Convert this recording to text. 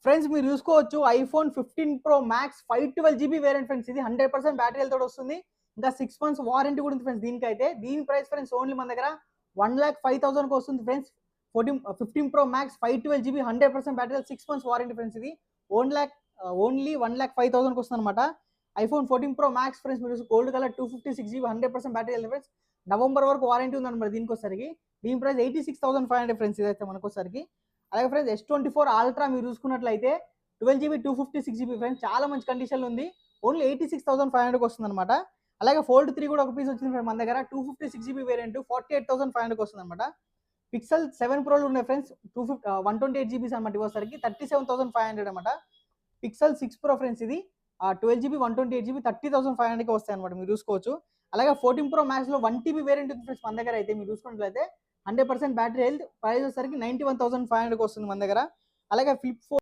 Friends మీరు చూసుకోవచ్చు iPhone 15 pro max 512 GB variant friends. ఇది 100% బ్యాటరీ హెల్త్ తోటి వస్తుంది. ఇంకా 6 మంత్స్ వారంటీ కూడా ఉంది ఫ్రెండ్స్ దీనికైతే. దీని ప్రైస్ ఫ్రెండ్స్ ఓన్లీ మన దగ్గర 1,05,000కి వస్తుంది friends. 15 pro max 512 GB 100% battery health 6 months warranty friends. ఇది ఓన్లీ 1,05,000కి వస్తుంది అనమాట. ఐఫోన్ 14 ప్రో మ్యాక్స్ ఫ్రెండ్స్ మీరు gold colour 256 GB 100% battery health friends. November వరకు వారంటీ ఉంది అనమాట దీనికి వచ్చేసరికి. దీని ప్రైస్ 86,500 ఫ్రెండ్స్ ఇదైతే మనకు వచ్చేసరికి. అలాగే ఫ్రెండ్స్ S24 అల్ట్రా మీరు చూసుకున్నట్లయితే 12 జీబీ 256 జీబీ ఫ్రెండ్స్ చాలా మంచి కండిషన్లో ఉంది. ఓన్లీ 86,500కి వస్తుంది అనమాట. అలాగే ఫోల్డ్ 3 కూడా ఒక పీస్ వచ్చింది ఫ్రెండ్ మన దగ్గర 256 జీబీ వేరియంట్ 48,500కి వస్తుంది అనమాట. పిక్సెల్ 7 ప్రోలు ఉన్నాయి ఫ్రెండ్స్ 128 జీబీస్ అనమాట ఇవ్వసరికి 37,500 అనమాట. పిక్సెల్ 6 ప్రో ఫ్రెండ్స్ ఇది 12 జీబీ 128 జీబీ 30,500కి వస్తాయి అనమాట మీరు చూసుకోవచ్చు. అలాగే 14 ప్రో మ్యాక్స్లో 1 టీబీ వేరియంట్ ఉంది ఫ్రెండ్స్ మన దగ్గర అయితే మీరు చూసుకున్నట్లయితే 100% బ్యాటరీ హెల్త్ ప్రైస్ వచ్చేసరికి 91,500కి వస్తుంది మన దగ్గర. అలాగే ఫ్లిప్ 4